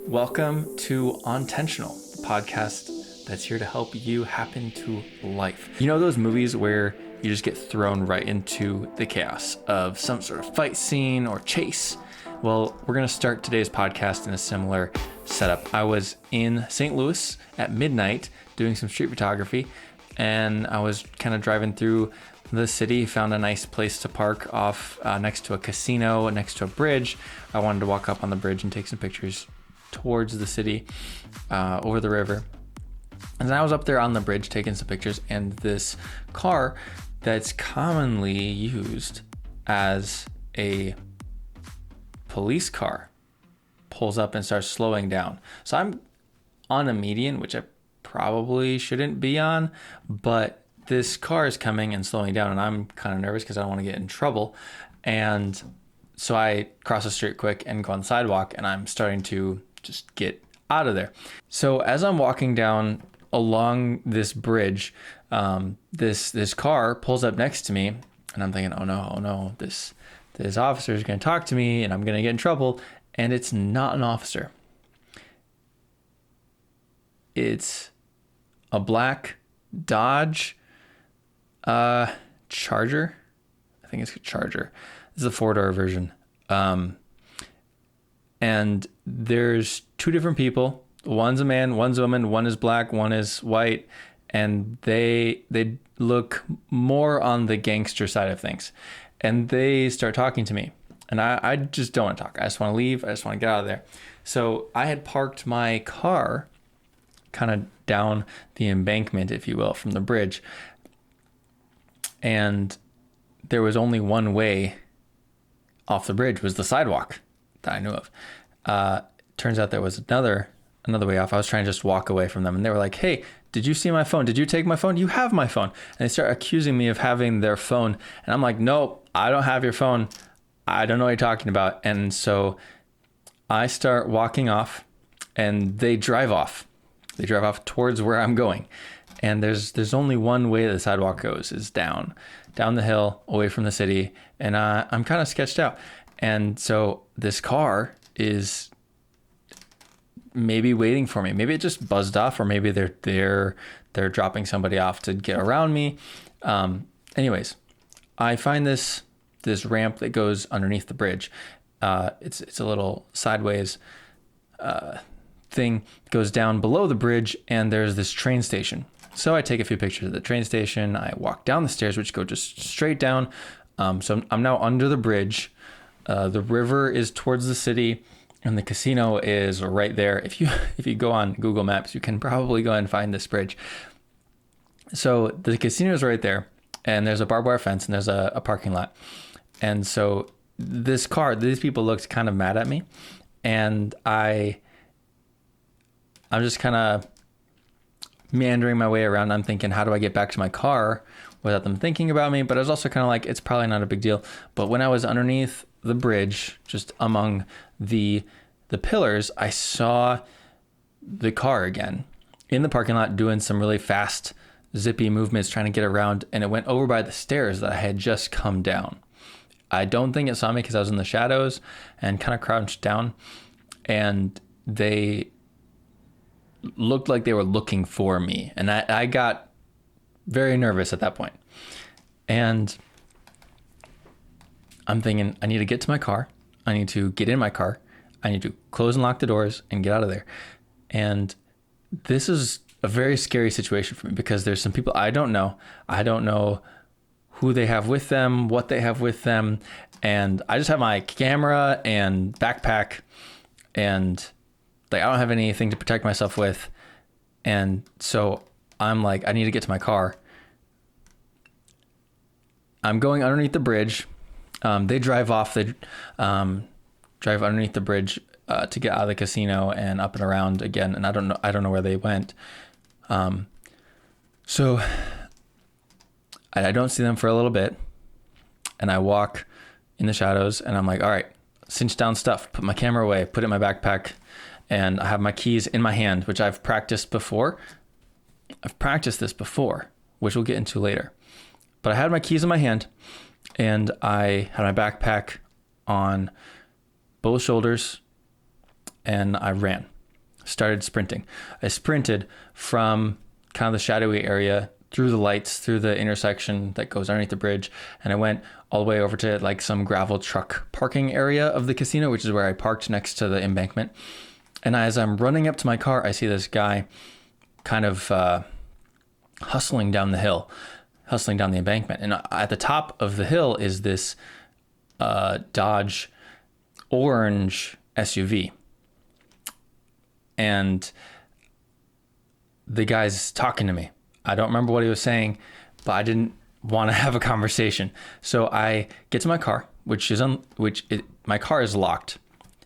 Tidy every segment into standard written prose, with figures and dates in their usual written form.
Welcome to Intentional, the podcast that's here to help you happen to life. You know those movies where you just get thrown right into the chaos of some sort of fight scene or chase? Well, we're going to start today's podcast in a similar setup. I was in St. Louis at midnight doing some street photography, and I was kind of driving through the city, found a nice place to park off next to a casino, next to a bridge. I wanted to walk up on the bridge and take some pictures towards the city, over the river. And then I was up there on the bridge taking some pictures, and this car that's commonly used as a police car pulls up and starts slowing down. So I'm on a median, which I probably shouldn't be on, but this car is coming and slowing down, and I'm kind of nervous because I don't want to get in trouble. And so I cross the street quick and go on the sidewalk, and I'm starting to just get out of there. So as I'm walking down along this bridge, this car pulls up next to me, and I'm thinking, oh no, this officer is going to talk to me, and I'm going to get in trouble. And it's not an officer. It's a black Dodge Charger. I think it's a Charger. This is a 4-door version. And there's two different people. One's a man, one's a woman, one is black, one is white, and they look more on the gangster side of things. And they start talking to me. And I just don't want to talk. I just want to leave. I just want to get out of there. So I had parked my car kind of down the embankment, if you will, from the bridge. And there was only one way off the bridge, was the sidewalk that I knew of. Turns out there was another way off. I was trying to just walk away from them, and they were like, hey, did you see my phone? Did you take my phone? You have my phone. And they start accusing me of having their phone. And I'm like, nope, I don't have your phone. I don't know what you're talking about. And so I start walking off, and they drive off. They drive off towards where I'm going. And there's only one way the sidewalk goes, is down the hill, away from the city. And I'm kind of sketched out. And so this car is maybe waiting for me. Maybe it just buzzed off, or maybe they're dropping somebody off to get around me. Anyways, I find this ramp that goes underneath the bridge. It's a little sideways thing, goes down below the bridge, and there's this train station. So I take a few pictures of the train station. I walk down the stairs, which go just straight down. So I'm now under the bridge. The river is towards the city, and the casino is right there. If you go on Google Maps, you can probably go and find this bridge. So the casino is right there, and there's a barbed wire fence, and there's a parking lot. And so these people looked kind of mad at me, and I'm just kind of meandering my way around. I'm thinking, how do I get back to my car without them thinking about me? But I was also kind of like, it's probably not a big deal. But when I was underneath the bridge, just among the pillars, I saw the car again in the parking lot doing some really fast, zippy movements, trying to get around, and it went over by the stairs that I had just come down. I don't think it saw me because I was in the shadows and kind of crouched down, and they looked like they were looking for me. And I got very nervous at that point. And I'm thinking, I need to get to my car. I need to get in my car. I need to close and lock the doors and get out of there. And this is a very scary situation for me because there's some people I don't know. I don't know who they have with them, what they have with them. And I just have my camera and backpack, and I don't have anything to protect myself with. And so I'm like, I need to get to my car. I'm going underneath the bridge. They drive off. They drive underneath the bridge to get out of the casino and up and around again. And I don't know where they went. So I don't see them for a little bit. And I walk in the shadows, and I'm like, all right, cinch down stuff, put my camera away, put it in my backpack. And I have my keys in my hand, which I've practiced before. I've practiced this before, which we'll get into later. But I had my keys in my hand, and I had my backpack on both shoulders, and I ran. started sprinting. I sprinted from kind of the shadowy area through the lights, through the intersection that goes underneath the bridge. And I went all the way over to like some gravel truck parking area of the casino, which is where I parked next to the embankment. And as I'm running up to my car, I see this guy kind of hustling down the hill, hustling down the embankment. And at the top of the hill is this Dodge orange SUV. And the guy's talking to me. I don't remember what he was saying, but I didn't want to have a conversation. So I get to my car, my car is locked.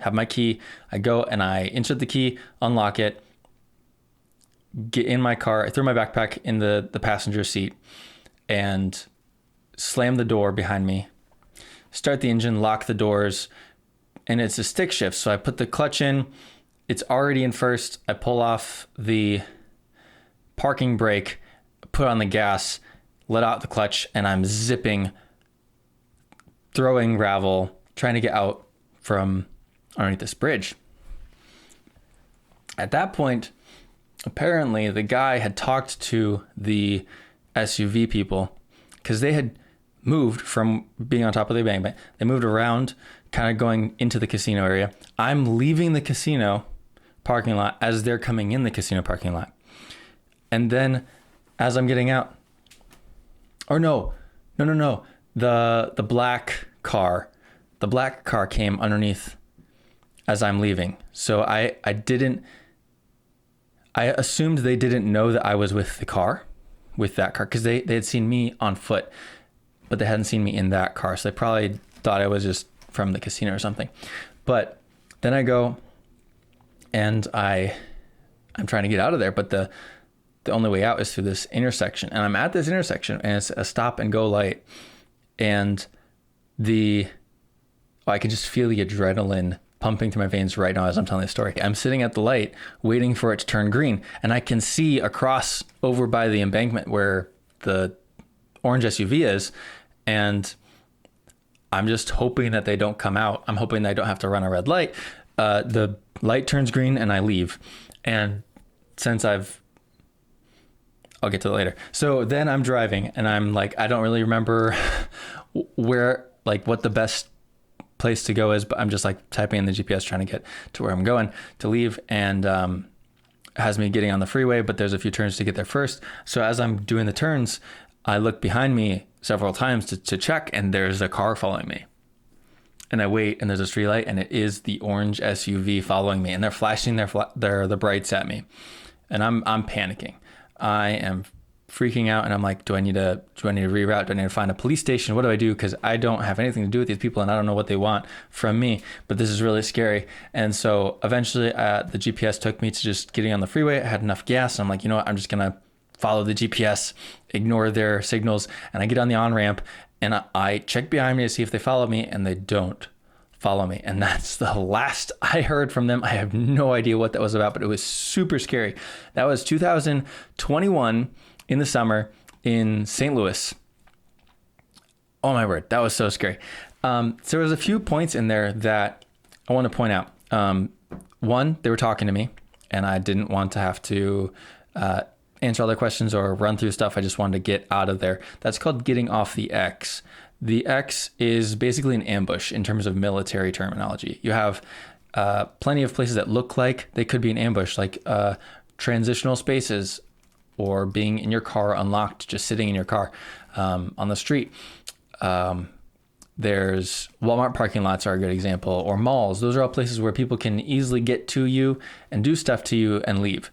Have my key. I go and I insert the key, unlock it, get in my car. I throw my backpack in the passenger seat and slam the door behind me, start the engine, lock the doors, and it's a stick shift. So I put the clutch in. It's already in first. I pull off the parking brake, put on the gas, let out the clutch, and I'm zipping, throwing gravel, trying to get out from underneath this bridge. At that point, apparently the guy had talked to the SUV people because they had moved from being on top of the embankment. They moved around, kind of going into the casino area. I'm leaving the casino parking lot as they're coming in the casino parking lot. And then as I'm getting out, or no. The black car came underneath as I'm leaving. So I assumed they didn't know that I was with that car, because they had seen me on foot, but they hadn't seen me in that car. So they probably thought I was just from the casino or something. But then I go and I'm trying to get out of there, but the only way out is through this intersection. And I'm at this intersection and it's a stop and go light. And I can just feel the adrenaline pumping through my veins right now as I'm telling the story. I'm sitting at the light waiting for it to turn green. And I can see across over by the embankment where the orange SUV is. And I'm just hoping that they don't come out. I'm hoping that I don't have to run a red light. The light turns green and I leave. And since I'll get to it later. So then I'm driving and I'm like, I don't really remember what the best place to go is, but I'm just like typing in the GPS trying to get to where I'm going to leave, and has me getting on the freeway, but there's a few turns to get there first. So as I'm doing the turns, I look behind me several times to check, and there's a car following me. And I wait, and there's a street light, and it is the orange SUV following me, and they're flashing the brights at me, and I'm panicking. I am freaking out, and I'm like, do I need to reroute? Do I need to find a police station? What do I do? Because I don't have anything to do with these people, and I don't know what they want from me, but this is really scary. And so eventually the GPS took me to just getting on the freeway. I had enough gas, and I'm like, you know what? I'm just going to follow the GPS, ignore their signals, and I get on the on-ramp, and I check behind me to see if they follow me, and they don't follow me. And that's the last I heard from them. I have no idea what that was about, but it was super scary. That was 2021 in the summer in St. Louis. Oh my word, that was so scary. So there was a few points in there that I want to point out. One, they were talking to me and I didn't want to have to answer all their questions or run through stuff. I just wanted to get out of there. That's called getting off the X. The X is basically an ambush in terms of military terminology. You have plenty of places that look like they could be an ambush, like transitional spaces, or being in your car unlocked, just sitting in your car on the street. There's Walmart parking lots are a good example, or malls. Those are all places where people can easily get to you and do stuff to you and leave.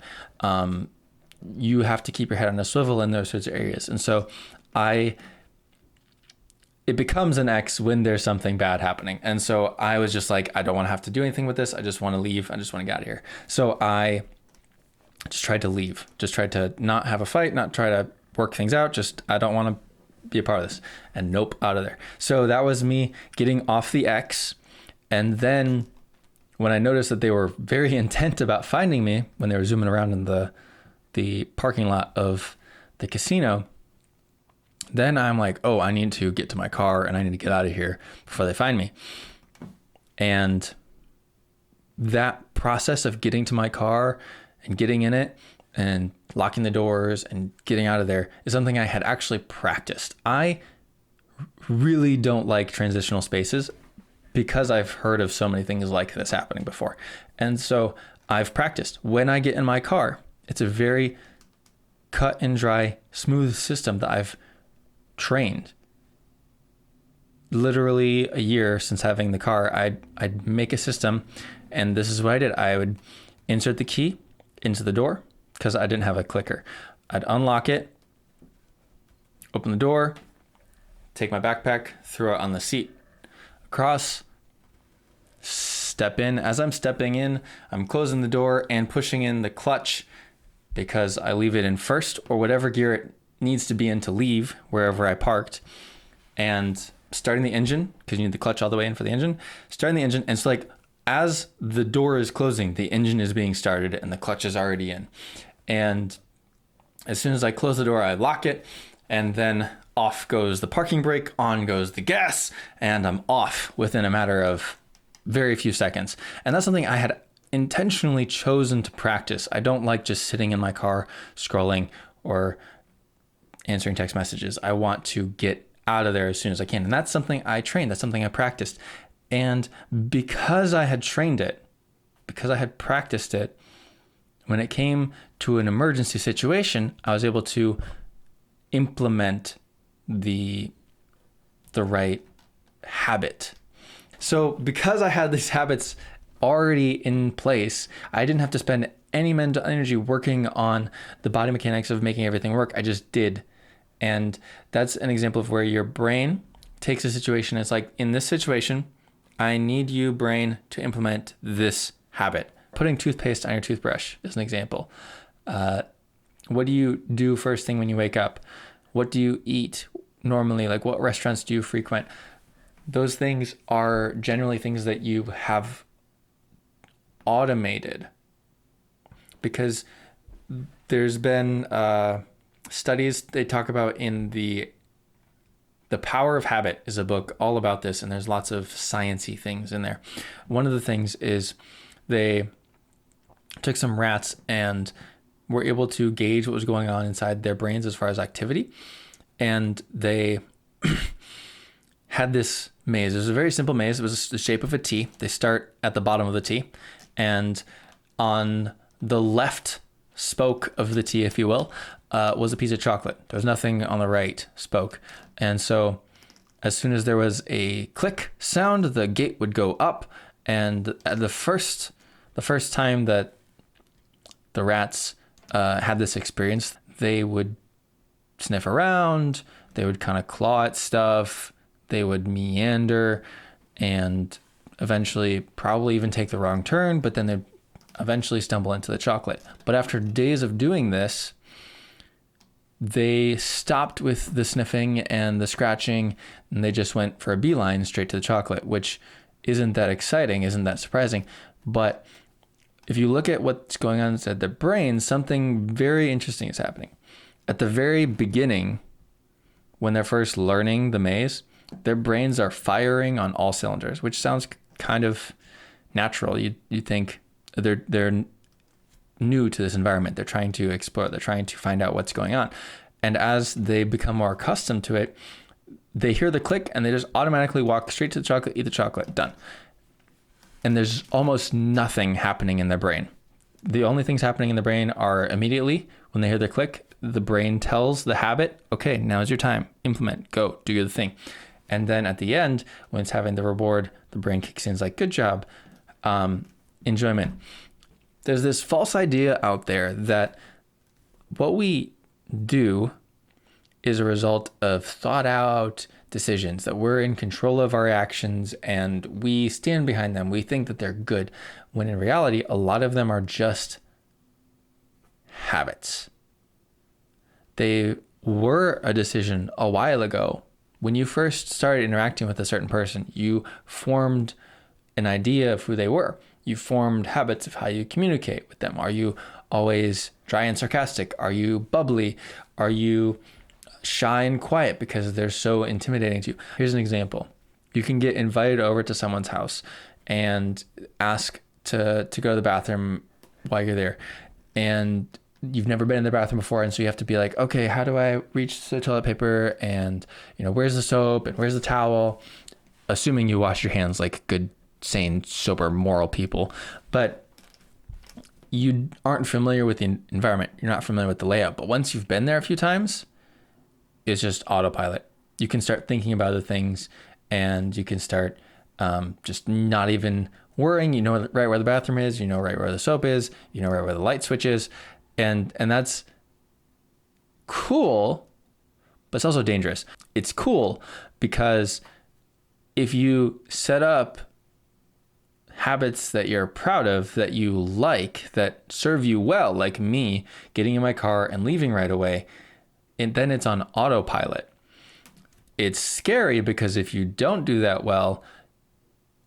You have to keep your head on a swivel in those sorts of areas. And so it becomes an X when there's something bad happening. And so I was just like, I don't want to have to do anything with this. I just want to leave. I just want to get out of here. So I just tried to leave, just tried to not have a fight, not try to work things out. Just, I don't want to be a part of this, and nope, out of there. So that was me getting off the X. And then when I noticed that they were very intent about finding me when they were zooming around in the parking lot of the casino, then I'm like, oh, I need to get to my car and I need to get out of here before they find me. And that process of getting to my car and getting in it and locking the doors and getting out of there is something I had actually practiced. I really don't like transitional spaces because I've heard of so many things like this happening before. And so I've practiced. When I get in my car, it's a very cut and dry, smooth system that I've trained. Literally a year since having the car, I'd make a system, and this is what I did. I would insert the key into the door because I didn't have a clicker. I'd unlock it, open the door, take my backpack, throw it on the seat, across, step in. As I'm stepping in, I'm closing the door and pushing in the clutch because I leave it in first or whatever gear it needs to be in to leave wherever I parked, and starting the engine because you need the clutch all the way in for the engine, starting the engine. And it's like, as the door is closing, the engine is being started and the clutch is already in. And as soon as I close the door, I lock it, and then off goes the parking brake, on goes the gas, and I'm off within a matter of very few seconds. And that's something I had intentionally chosen to practice. I don't like just sitting in my car scrolling or answering text messages. I want to get out of there as soon as I can. And that's something I trained. That's something I practiced. And because I had trained it, because I had practiced it, when it came to an emergency situation, I was able to implement the right habit. So because I had these habits already in place, I didn't have to spend any mental energy working on the body mechanics of making everything work. I just did. And that's an example of where your brain takes a situation. It's like, in this situation, I need you, brain, to implement this habit. Putting toothpaste on your toothbrush is an example. What do you do first thing when you wake up? What do you eat normally? Like, what restaurants do you frequent? Those things are generally things that you have automated, because there's been studies they talk about in The Power of Habit is a book all about this, and there's lots of sciencey things in there. One of the things is they took some rats and were able to gauge what was going on inside their brains as far as activity. And they had this maze. It was a very simple maze. It was the shape of a T. They start at the bottom of the T, and on the left spoke of the T, if you will, was a piece of chocolate. There was nothing on the right spoke. And so as soon as there was a click sound, the gate would go up. And at the first time that the rats had this experience, they would sniff around, they would kind of claw at stuff, they would meander, and eventually probably even take the wrong turn, but then they'd eventually stumble into the chocolate. But after days of doing this, they stopped with the sniffing and the scratching, and they just went for a beeline straight to the chocolate, which isn't that exciting, isn't that surprising. But if you look at what's going on inside the brain, something very interesting is happening. At the very beginning, when they're first learning the maze, their brains are firing on all cylinders, which sounds kind of natural. You think they're new to this environment. They're trying to explore. They're trying to find out what's going on. And as they become more accustomed to it, they hear the click and they just automatically walk straight to the chocolate, eat the chocolate, done. And there's almost nothing happening in their brain. The only things happening in the brain are immediately when they hear the click, the brain tells the habit, okay, now's your time, implement, go, do your thing. And then at the end, when it's having the reward, the brain kicks in, it's like, good job, enjoyment. There's this false idea out there that what we do is a result of thought out decisions, that we're in control of our actions and we stand behind them. We think that they're good, when in reality, a lot of them are just habits. They were a decision a while ago. When you first started interacting with a certain person, you formed an idea of who they were. You formed habits of how you communicate with them. Are you always dry and sarcastic? Are you bubbly? Are you shy and quiet because they're so intimidating to you? Here's an example. You can get invited over to someone's house and ask to go to the bathroom while you're there, and you've never been in the bathroom before, and so you have to be like, okay, how do I reach the toilet paper, and where's the soap and where's the towel, assuming you wash your hands like good, sane, sober, moral people. But you aren't familiar with the environment, you're not familiar with the layout. But once you've been there a few times, it's just autopilot. You can start thinking about the things, and you can start just not even worrying. You know right where the bathroom is, you know right where the soap is, you know right where the light switch is. And that's cool, but it's also dangerous. It's cool because if you set up habits that you're proud of, that you like, that serve you well, like me getting in my car and leaving right away, and then it's on autopilot. It's scary because if you don't do that well,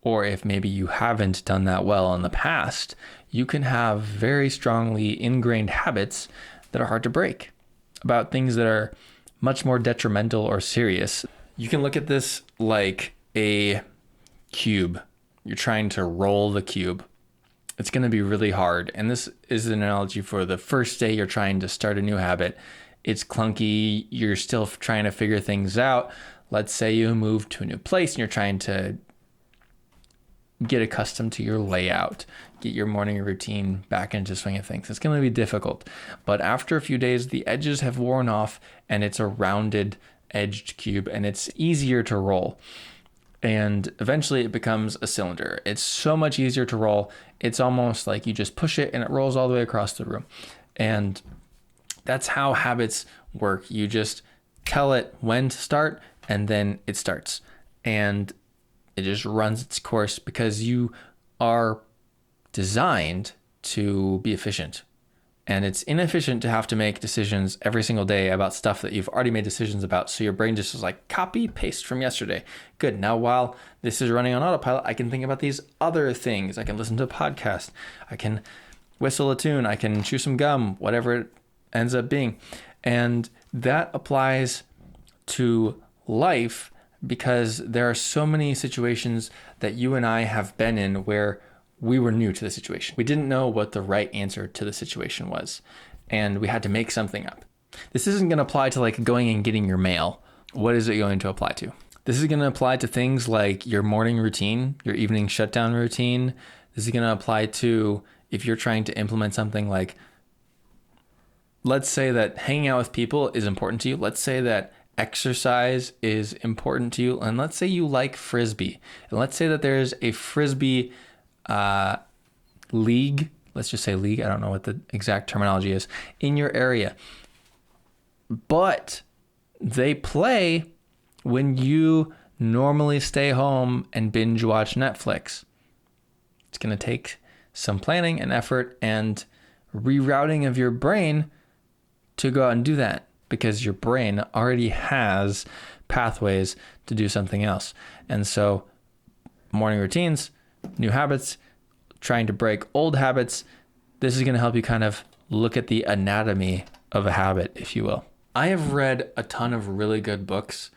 or if maybe you haven't done that well in the past, you can have very strongly ingrained habits that are hard to break about things that are much more detrimental or serious. You can look at this like a cube. You're trying to roll the cube. It's going to be really hard. And this is an analogy for the first day you're trying to start a new habit. It's clunky. You're still trying to figure things out. Let's say you move to a new place and you're trying to get accustomed to your layout, get your morning routine back into swing of things. It's going to be difficult. But after a few days, the edges have worn off and it's a rounded edged cube and it's easier to roll. And eventually it becomes a cylinder. It's so much easier to roll. It's almost like you just push it and it rolls all the way across the room. And that's how habits work. You just tell it when to start and then it starts. And it just runs its course because you are designed to be efficient. And it's inefficient to have to make decisions every single day about stuff that you've already made decisions about. So your brain just is like, copy, paste from yesterday. Good. Now, while this is running on autopilot, I can think about these other things. I can listen to a podcast. I can whistle a tune. I can chew some gum, whatever it ends up being. And that applies to life because there are so many situations that you and I have been in where we were new to the situation. We didn't know what the right answer to the situation was, and we had to make something up. This isn't going to apply to like going and getting your mail. What is it going to apply to? This is going to apply to things like your morning routine, your evening shutdown routine. This is going to apply to if you're trying to implement something like, let's say that hanging out with people is important to you. Let's say that exercise is important to you. And let's say you like Frisbee. And let's say that there's a Frisbee league. Let's just say league. I don't know what the exact terminology is in your area. But they play when you normally stay home and binge watch Netflix. It's going to take some planning and effort and rerouting of your brain to go out and do that, because your brain already has pathways to do something else. And so morning routines, new habits, trying to break old habits, this is going to help you kind of look at the anatomy of a habit, if you will. I have read a ton of really good books,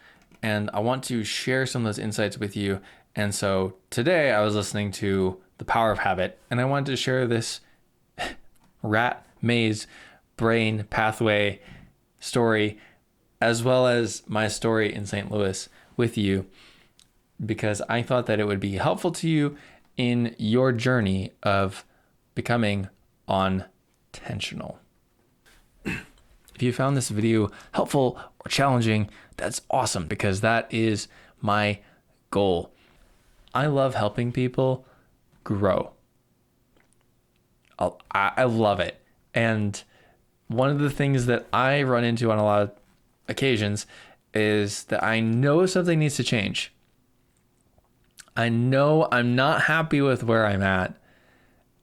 and I want to share some of those insights with you. And so today I was listening to The Power of Habit, and I wanted to share this rat maze brain pathway story, as well as my story in St. Louis with you, because I thought that it would be helpful to you in your journey of becoming on-tensional. If you found this video helpful or challenging, that's awesome, because that is my goal. I love helping people grow. I love it. And one of the things that I run into on a lot of occasions is that I know something needs to change. I know I'm not happy with where I'm at,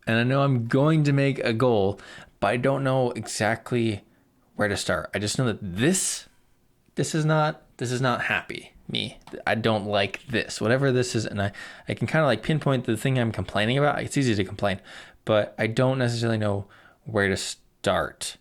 and I know I'm going to make a goal, but I don't know exactly where to start. I just know that this is not happy me. I don't like this, whatever this is. And I can kind of like pinpoint the thing I'm complaining about. It's easy to complain, but I don't necessarily know where to start.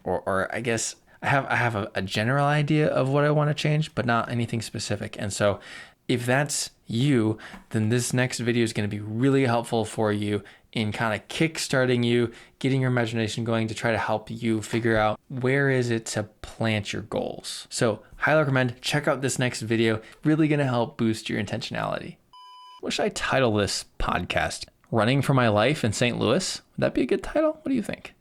Or I guess I have a general idea of what I want to change, but not anything specific. And so if that's you, then this next video is going to be really helpful for you in kind of kickstarting you, getting your imagination going to try to help you figure out where is it to plant your goals. So highly recommend, check out this next video. Really going to help boost your intentionality. What should I title this podcast? Running for My Life in St. Louis? Would that be a good title? What do you think?